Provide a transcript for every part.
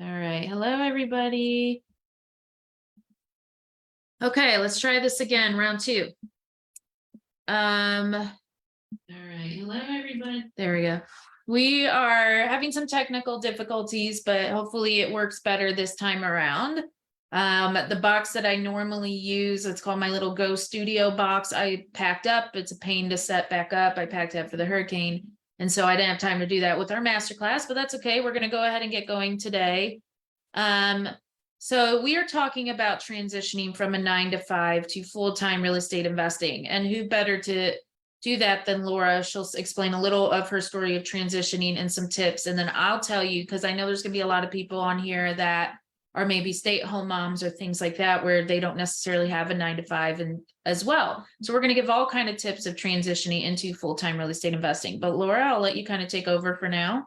All right. Hello, everybody. Okay, let's try this again. Round two. All right. Hello, everybody. There we go. We are having some technical difficulties, but hopefully it works better this time around. The box that I normally use, it's called my little Go Studio box. I packed up. It's a pain to set back up. I packed it up for the hurricane. And so I didn't have time to do that with our masterclass, but that's okay. We're going to go ahead and get going today. So we are talking about transitioning from a 9-to-5 to full-time real estate investing. And who better to do that than Laura? She'll explain a little of her story of transitioning and some tips. And then I'll tell you, because I know there's going to be a lot of people on here that are maybe stay-at-home moms or things like that, where they don't necessarily have a 9-to-5 and as well. So we're going to give all kind of tips of transitioning into full-time real estate investing. But Laura, I'll let you kind of take over for now.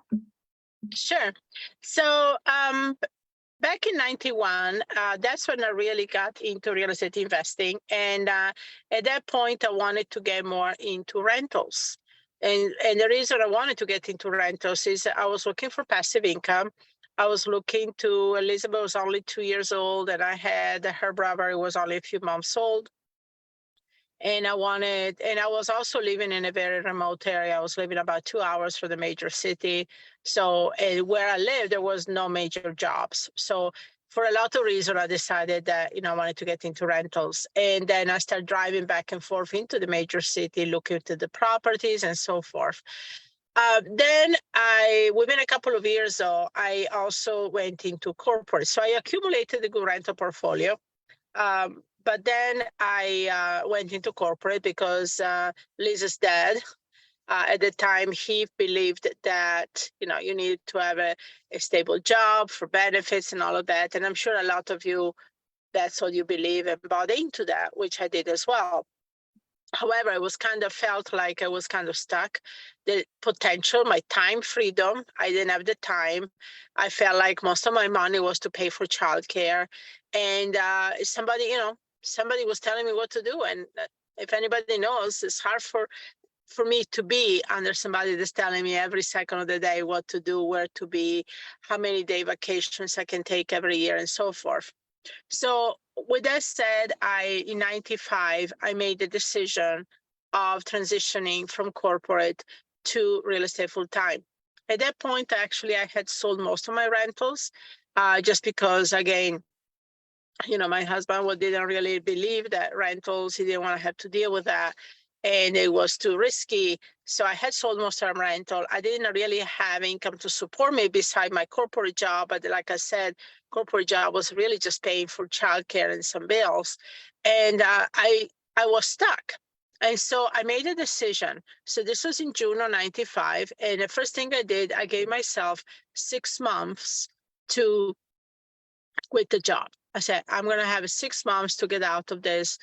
Sure. So back in 91, that's when I really got into real estate investing. And at that point, I wanted to get more into rentals. And the reason I wanted to get into rentals is I was looking for passive income. I was looking to, Elizabeth was only 2 years old, and I had her brother who was only a few months old. And I was also living in a very remote area. I was living about 2 hours from the major city. So where I lived, there was no major jobs. So for a lot of reasons, I decided that, I wanted to get into rentals. And then I started driving back and forth into the major city, looking to the properties and so forth. Then within a couple of years, though, I also went into corporate. So I accumulated a good rental portfolio. But then I went into corporate because Lisa's dad, at the time, he believed that, you need to have a stable job for benefits and all of that. And I'm sure a lot of you, that's what you believe and bought into that, which I did as well. However, felt like I was kind of stuck. The potential, my time freedom, I didn't have the time. I felt like most of my money was to pay for childcare. And somebody was telling me what to do. And if anybody knows, it's hard for me to be under somebody that's telling me every second of the day what to do, where to be, how many day vacations I can take every year, and so forth. So with that said, in 95, I made the decision of transitioning from corporate to real estate full time. At that point, actually, I had sold most of my rentals just because, again, my husband didn't really believe that rentals, he didn't want to have to deal with that. And it was too risky. So I had sold most of my rental. I didn't really have income to support me beside my corporate job. But like I said, corporate job was really just paying for childcare and some bills. And I was stuck. And so I made a decision. So this was in June of 95. And the first thing I did, I gave myself 6 months to quit the job. I said, I'm going to have 6 months to get out of this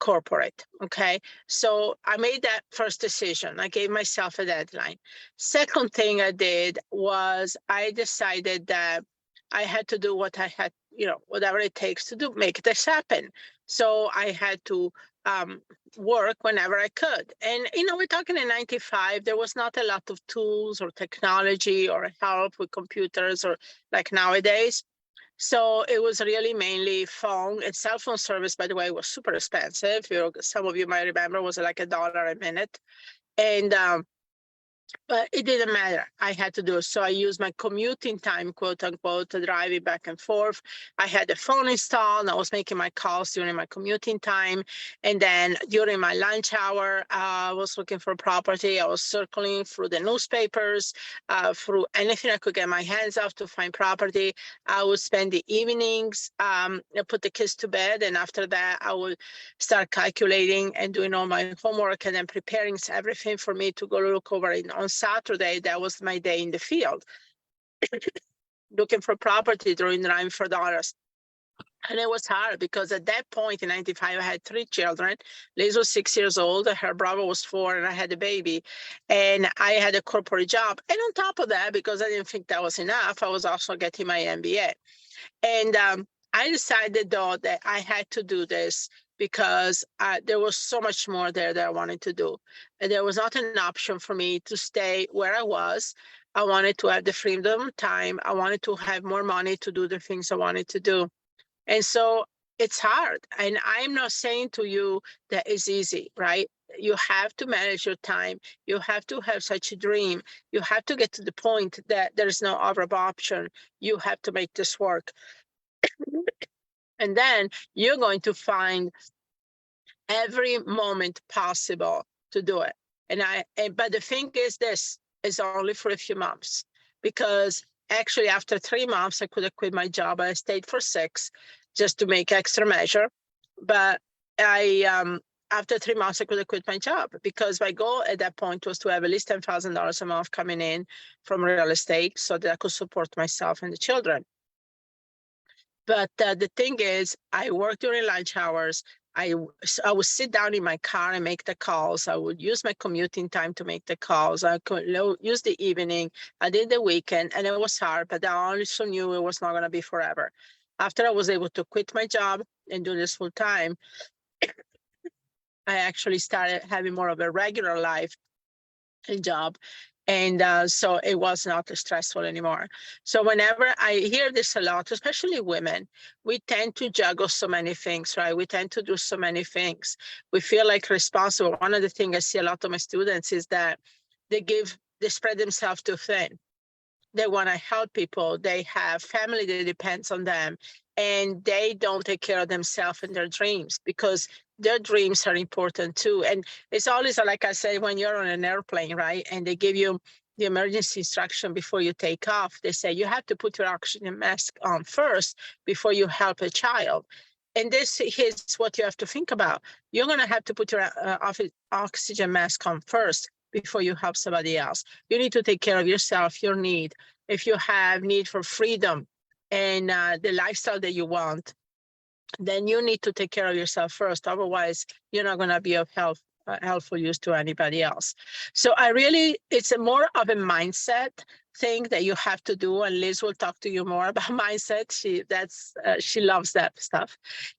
corporate. Okay. So I made that first decision. I gave myself a deadline. Second thing I did was I decided that I had to do what I had, whatever it takes to do, make this happen. So I had to work whenever I could. And, we're talking in 95, there was not a lot of tools or technology or help with computers or like nowadays. So it was really mainly phone and cell phone service, by the way, was super expensive. Some of you might remember, was like $1 a minute. And but it didn't matter. I had to do it. So I used my commuting time, quote unquote, to driving back and forth. I had the phone installed. I was making my calls during my commuting time. And then during my lunch hour, I was looking for property. I was circling through the newspapers, through anything I could get my hands off to find property. I would spend the evenings, put the kids to bed. And after that, I would start calculating and doing all my homework and then preparing everything for me to go look over it. On Saturday, that was my day in the field, looking for property, driving for dollars. And it was hard because at that point in 95, I had 3 children. Liz was 6 years old, her brother was 4, and I had a baby. And I had a corporate job. And on top of that, because I didn't think that was enough, I was also getting my MBA. And I decided, though, that I had to do this because there was so much more there that I wanted to do. And there was not an option for me to stay where I was. I wanted to have the freedom, time. I wanted to have more money to do the things I wanted to do. And so it's hard. And I'm not saying to you that it's easy, right? You have to manage your time. You have to have such a dream. You have to get to the point that there's no other option. You have to make this work. And then you're going to find every moment possible to do it. But the thing is, this is only for a few months, because actually after 3 months, I could have quit my job. I stayed for 6 just to make extra measure. But after 3 months, I could have quit my job, because my goal at that point was to have at least $10,000 a month coming in from real estate so that I could support myself and the children. But the thing is, I work during lunch hours. I would sit down in my car and make the calls. I would use my commuting time to make the calls. I could use the evening. I did the weekend, and it was hard, but I also knew it was not going to be forever. After I was able to quit my job and do this full time, I actually started having more of a regular life and job. And so it was not stressful anymore. So whenever I hear this a lot, especially women, we tend to juggle so many things, right? We tend to do so many things. We feel like responsible. One of the things I see a lot of my students is that they spread themselves too thin. They want to help people. They have family that depends on them, and they don't take care of themselves and their dreams, because their dreams are important too. And it's always, like I said, when you're on an airplane, right? And they give you the emergency instruction before you take off. They say you have to put your oxygen mask on first before you help a child. And this is what you have to think about. You're going to have to put your oxygen mask on first before you help somebody else. You need to take care of yourself, your need. If you have need for freedom and the lifestyle that you want, then you need to take care of yourself first. Otherwise, you're not going to be of helpful use to anybody else. So it's more of a mindset thing that you have to do. And Liz will talk to you more about mindset. She loves that stuff,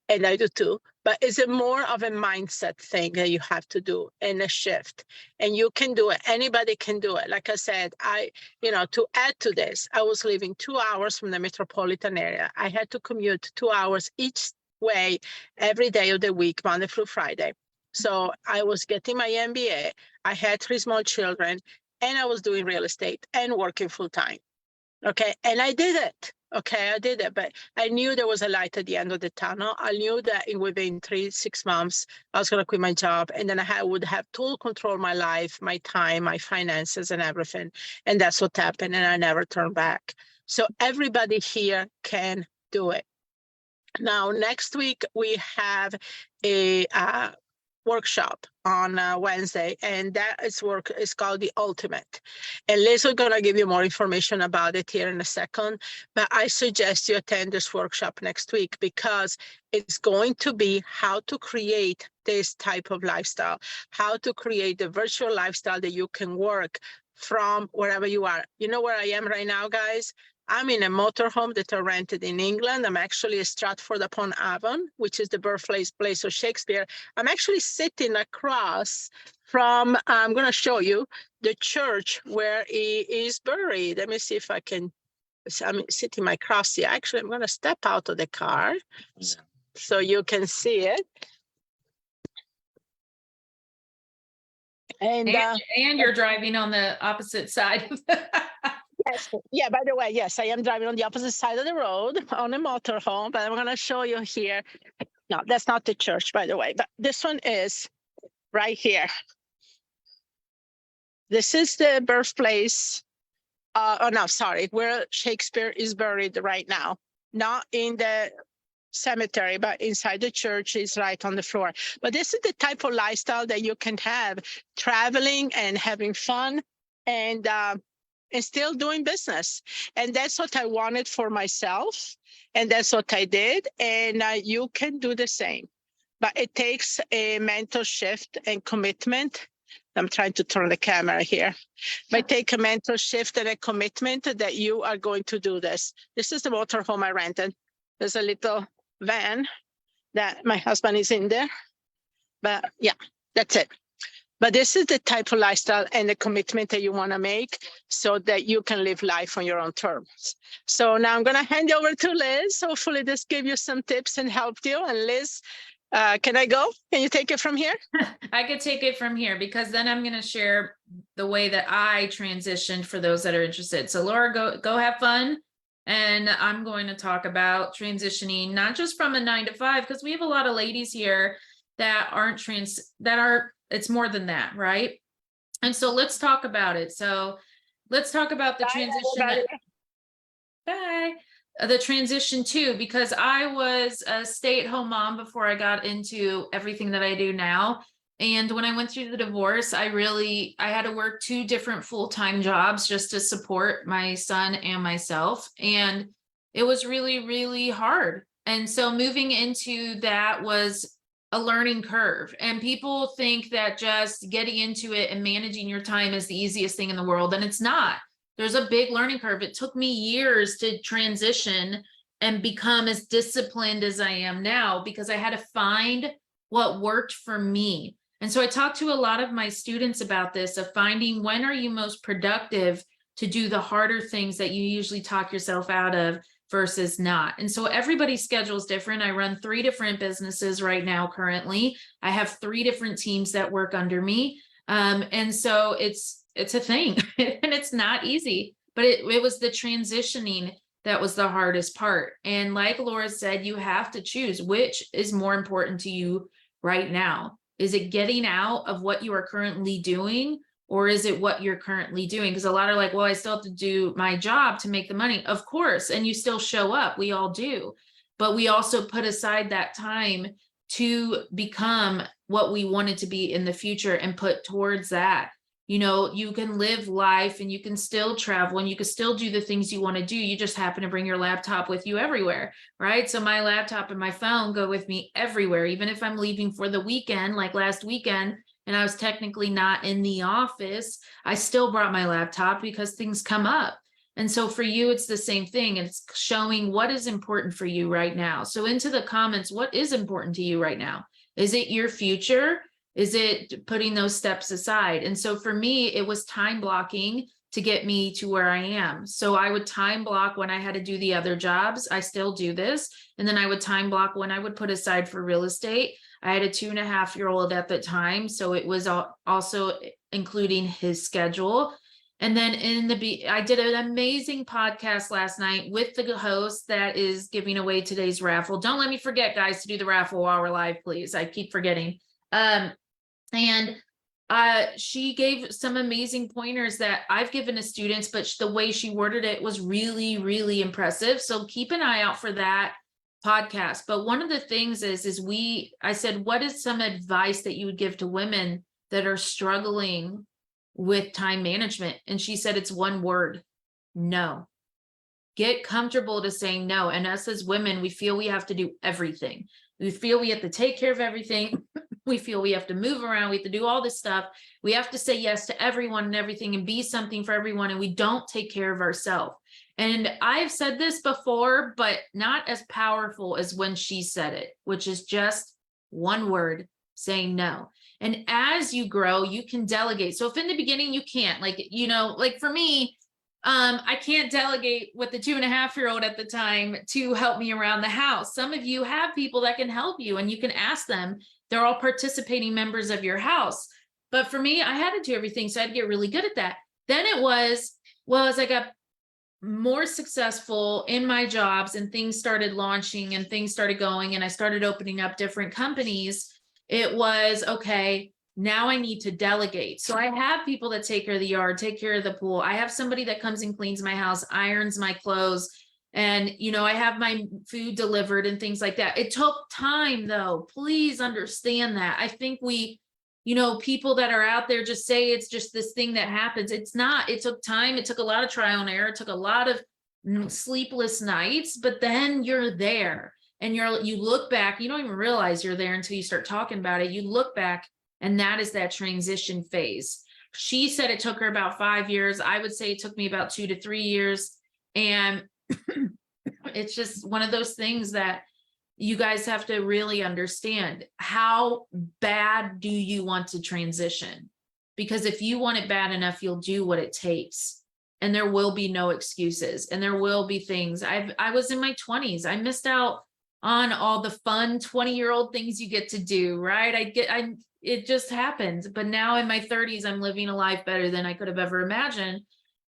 and I do too. But it's more of a mindset thing that you have to do, and a shift. And you can do it. Anybody can do it. Like I said, to add to this, I was living 2 hours from the metropolitan area. I had to commute 2 hours each way every day of the week, Monday through Friday. So I was getting my MBA. I had 3 small children, and I was doing real estate and working full time. Okay. And I did it. Okay. I did it. But I knew there was a light at the end of the tunnel. I knew that within 6 months, I was going to quit my job. And then I would have total control of my life, my time, my finances, and everything. And that's what happened. And I never turned back. So everybody here can do it. Now, next week, we have a workshop on Wednesday, and that is called The Ultimate. And Liz is going to give you more information about it here in a second, but I suggest you attend this workshop next week, because it's going to be how to create this type of lifestyle, how to create the virtual lifestyle that you can work from wherever you are. You know where I am right now, guys? I'm in a motorhome that I rented in England. I'm actually at Stratford-upon-Avon, which is the birthplace of Shakespeare. I'm actually sitting across from, I'm going to show you, the church where he is buried. Let me see if I can, I'm sitting across here. Actually, I'm going to step out of the car so you can see it. And you're driving on the opposite side. Yes. Yeah, by the way, yes, I am driving on the opposite side of the road on a motorhome, but I'm going to show you here. No, that's not the church, by the way, but this one is right here. This is the birthplace. Where Shakespeare is buried right now. Not in the cemetery, but inside the church is right on the floor. But this is the type of lifestyle that you can have, traveling and having fun and still doing business. And that's what I wanted for myself. And that's what I did. And you can do the same. But it takes a mental shift and commitment. I'm trying to turn the camera here. But take a mental shift and a commitment that you are going to do this. This is the motorhome I rented. There's a little van that my husband is in there. But yeah, that's it. But this is the type of lifestyle and the commitment that you want to make so that you can live life on your own terms. So now I'm going to hand you over to Liz. Hopefully this gave you some tips and helped you. And Liz, can I go? Can you take it from here? I could take it from here because then I'm going to share the way that I transitioned for those that are interested. So Laura, go have fun. And I'm going to talk about transitioning, not just from a 9 to 5, because we have a lot of ladies here that aren't it's more than that, right? And so let's talk about it. So let's talk about the transition. Bye. The transition too, because I was a stay-at-home mom before I got into everything that I do now. And when I went through the divorce, I had to work 2 different full-time jobs just to support my son and myself. And it was really, really hard. And so moving into that was a learning curve. And people think that just getting into it and managing your time is the easiest thing in the world. And it's not. There's a big learning curve. It took me years to transition and become as disciplined as I am now because I had to find what worked for me. And so I talked to a lot of my students about this, of finding when are you most productive to do the harder things that you usually talk yourself out of versus not. And so everybody's schedule is different. I run 3 different businesses right now currently. I have 3 different teams that work under me. And so it's a thing and it's not easy, but it was the transitioning that was the hardest part. And like Laura said, you have to choose which is more important to you right now. Is it getting out of what you are currently doing, or is it what you're currently doing? Because a lot are like, well, I still have to do my job to make the money. Of course, and you still show up. We all do. But we also put aside that time to become what we wanted to be in the future and put towards that. You know, you can live life and you can still travel and you can still do the things you want to do. You just happen to bring your laptop with you everywhere, right? So my laptop and my phone go with me everywhere, even if I'm leaving for the weekend, like last weekend, and I was technically not in the office, I still brought my laptop because things come up. And so for you, it's the same thing. It's showing what is important for you right now. So into the comments, what is important to you right now? Is it your future? Is it putting those steps aside? And so for me, it was time blocking to get me to where I am. So I would time block when I had to do the other jobs. I still do this. And then I would time block when I would put aside for real estate. I had a 2.5-year-old at the time. So it was also including his schedule. And then I did an amazing podcast last night with the host that is giving away today's raffle. Don't let me forget, guys, to do the raffle while we're live, please. I keep forgetting. And she gave some amazing pointers that I've given to students, but the way she worded it was really, really impressive. So keep an eye out for that podcast. But one of the things I said, what is some advice that you would give to women that are struggling with time management? And she said, it's one word: no. Get comfortable to saying no. And us as women, we feel we have to do everything. We feel we have to take care of everything. We feel we have to move around. We have to do all this stuff. We have to say yes to everyone and everything and be something for everyone. And we don't take care of ourselves. And I've said this before, but not as powerful as when she said it, which is just one word: saying no. And as you grow, you can delegate. So if in the beginning you can't, like for me, I can't delegate with the 2.5-year-old at the time to help me around the house. Some of you have people that can help you and you can ask them. They're all participating members of your house. But for me, I had to do everything. So I had to get really good at that. Then it was, well, as I got more successful in my jobs and things started launching and things started going and I started opening up different companies, it was, okay, now I need to delegate. So I have people that take care of the yard, take care of the pool. I have somebody that comes and cleans my house, irons my clothes, and, I have my food delivered and things like that. It took time though. Please understand that. I think people that are out there just say it's just this thing that happens. It's not. It took time. It took a lot of trial and error. It took a lot of sleepless nights, but then you're there and you look back, you don't even realize you're there until you start talking about it. You look back, and that is that transition phase. She said it took her about 5 years. I would say it took me about 2 to 3 years. And it's just one of those things that you guys have to really understand, how bad do you want to transition? Because if you want it bad enough, you'll do what it takes. And there will be no excuses. And there will be things. I was in my 20s. I missed out on all the fun 20-year-old things you get to do, right? It just happened. But now in my 30s, I'm living a life better than I could have ever imagined.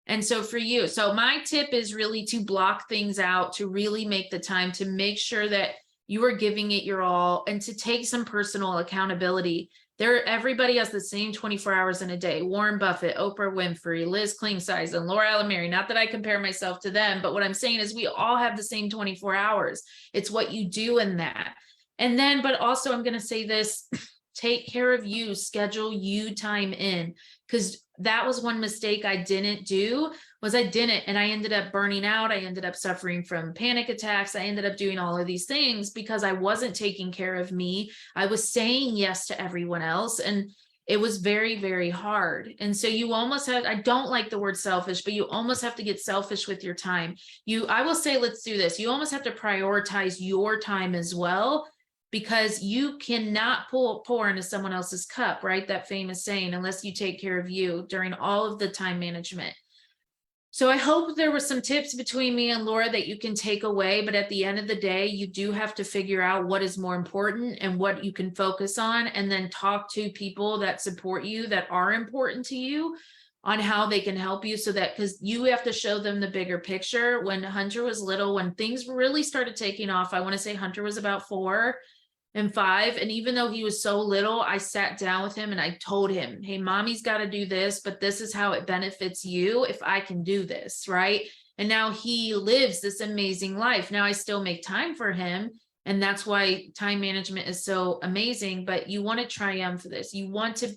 And so for you, so my tip is really to block things out, to really make the time, to make sure that you are giving it your all, and to take some personal accountability. Everybody has the same 24 hours in a day. Warren Buffett, Oprah Winfrey, Liz Klingsize, and Laura Alamary. Not that I compare myself to them, but what I'm saying is we all have the same 24 hours. It's what you do in that. And then, but also I'm going to say this, take care of you, schedule you time in, because that was one mistake I didn't do, was I didn't, and I ended up burning out. I ended up suffering from panic attacks. I ended up doing all of these things because I wasn't taking care of me. I was saying yes to everyone else, and it was very, very hard. And so you almost have, I don't like the word selfish, but you almost have to get selfish with your time. I will say, let's do this. You almost have to prioritize your time as well, because you cannot pour into someone else's cup, right? That famous saying, unless you take care of you during all of the time management. So I hope there were some tips between me and Laura that you can take away, but at the end of the day, you do have to figure out what is more important and what you can focus on, and then talk to people that support you, that are important to you, on how they can help you, so that, because you have to show them the bigger picture. When Hunter was little, when things really started taking off, I want to say Hunter was about 4 and 5. And even though he was so little, I sat down with him and I told him, hey, mommy's got to do this, but this is how it benefits you if I can do this, right? And now he lives this amazing life. Now I still make time for him. And that's why time management is so amazing. But you want to triumph this. You want to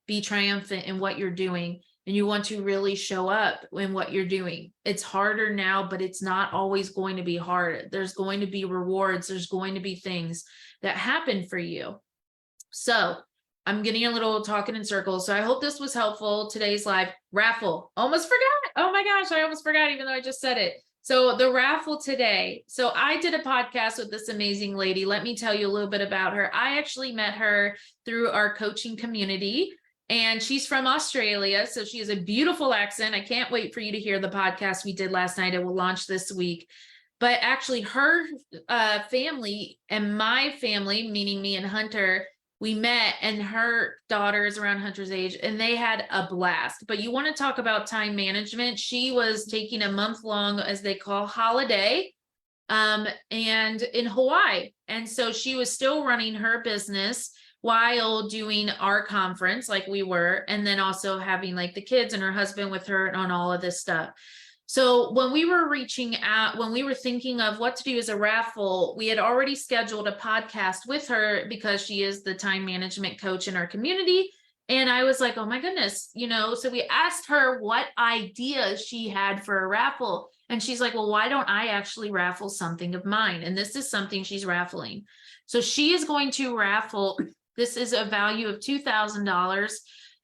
be triumphant in what you're doing. And you want to really show up in what you're doing. It's harder now, but it's not always going to be hard. There's going to be rewards. There's going to be things that happen for you. So I'm getting a little talking in circles. So I hope this was helpful. Today's live raffle. Almost forgot. Oh my gosh, I almost forgot, even though I just said it. So the raffle today. So I did a podcast with this amazing lady. Let me tell you a little bit about her. I actually met her through our coaching community. And she's from Australia. So she has a beautiful accent. I can't wait for you to hear the podcast we did last night. It will launch this week. But actually her family and my family, meaning me and Hunter, we met, and her daughter is around Hunter's age, and they had a blast. But you want to talk about time management. She was taking a month-long, as they call, holiday, and in Hawaii. And so she was still running her business while doing our conference like we were, and then also having like the kids and her husband with her on all of this stuff. So when we were reaching out, when we were thinking of what to do as a raffle, we had already scheduled a podcast with her because she is the time management coach in our community. And I was like, oh my goodness, so we asked her what ideas she had for a raffle. And she's like, well, why don't I actually raffle something of mine? And this is something she's raffling. So she is going to raffle. This is a value of $2,000,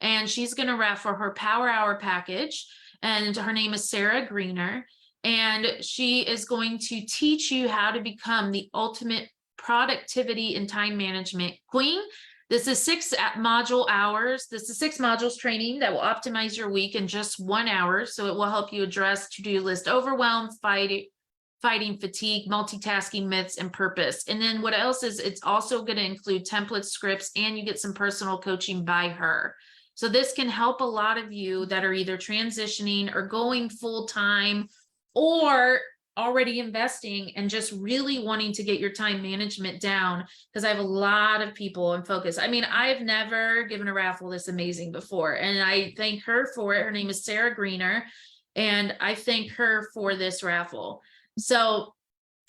and she's going to raffle her Power Hour package. And her name is Sarah Greener, and she is going to teach you how to become the ultimate productivity and time management queen. This is 6 module hours. This is 6 modules training that will optimize your week in just 1 hour. So it will help you address to-do list overwhelm, fighting fatigue, multitasking myths, and purpose. And then what else is, it's also going to include templates, scripts, and you get some personal coaching by her. So this can help a lot of you that are either transitioning or going full-time, or already investing and just really wanting to get your time management down, because I have a lot of people in focus. I mean, I've never given a raffle this amazing before, and I thank her for it. Her name is Sarah Greener, and I thank her for this raffle. So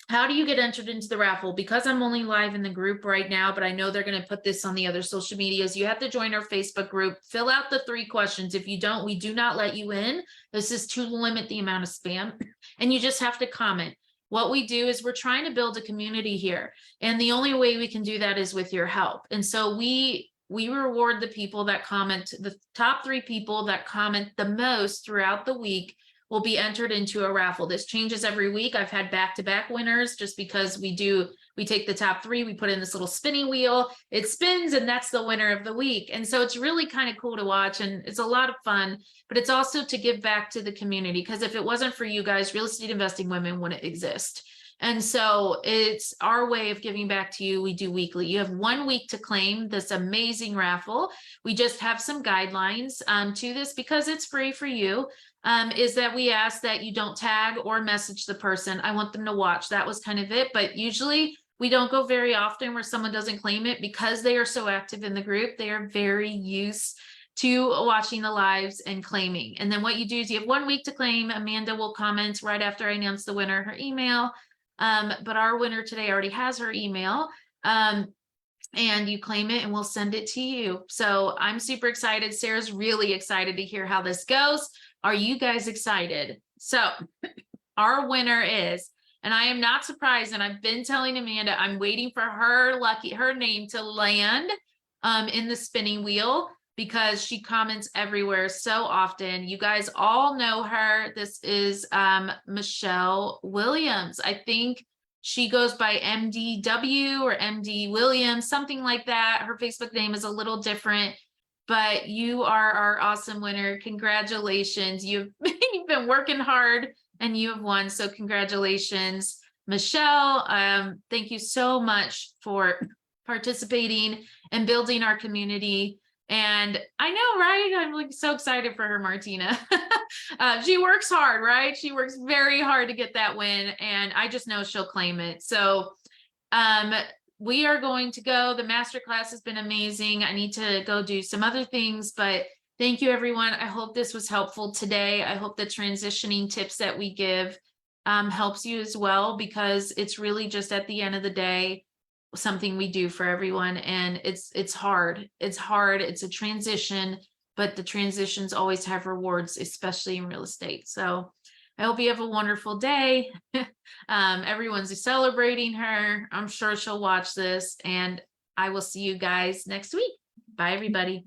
how do you get entered into the raffle? Because I'm only live in the group right now, but I know they're going to put this on the other social medias. You have to join our Facebook group, fill out the 3 questions. If you don't, we do not let you in. This is to limit the amount of spam, and you just have to comment. What we do is we're trying to build a community here, and the only way we can do that is with your help. And so we reward the people that comment, the top 3 people that comment the most throughout the week will be entered into a raffle. This changes every week. I've had back-to-back winners just because we take the top 3, we put in this little spinning wheel, it spins, and that's the winner of the week. And so it's really kind of cool to watch, and it's a lot of fun, but it's also to give back to the community, because if it wasn't for you guys, Real Estate Investing Women wouldn't exist. And so it's our way of giving back to you. We do weekly. You have 1 week to claim this amazing raffle. We just have some guidelines to this because it's free for you. Is that we ask that you don't tag or message the person. I want them to watch. That was kind of it. But usually we don't go very often where someone doesn't claim it, because they are so active in the group. They are very used to watching the lives and claiming. And then what you do is you have 1 week to claim. Amanda will comment right after I announce the winner, her email. But our winner today already has her email. And you claim it and we'll send it to you. So I'm super excited. Sarah's really excited to hear how this goes. Are you guys excited? So our winner is, and I am not surprised, and I've been telling Amanda, I'm waiting for her name to land in the spinning wheel, because she comments everywhere so often. You guys all know her. This is Michelle Williams. I think she goes by MDW or MD Williams, something like that. Her Facebook name is a little different, but you are our awesome winner. Congratulations. You've been working hard and you have won. So congratulations, Michelle. Thank you so much for participating and building our community. And I know, right? I'm like so excited for her, Martina. She works hard, right? She works very hard to get that win, and I just know she'll claim it. So we are going to go. The masterclass has been amazing. I need to go do some other things, but thank you, everyone. I hope this was helpful today. I hope the transitioning tips that we give helps you as well, because it's really just at the end of the day, something we do for everyone, and it's hard. It's a transition, but the transitions always have rewards, especially in real estate. So I hope you have a wonderful day. Everyone's celebrating her. I'm sure she'll watch this, and I will see you guys next week. Bye, everybody.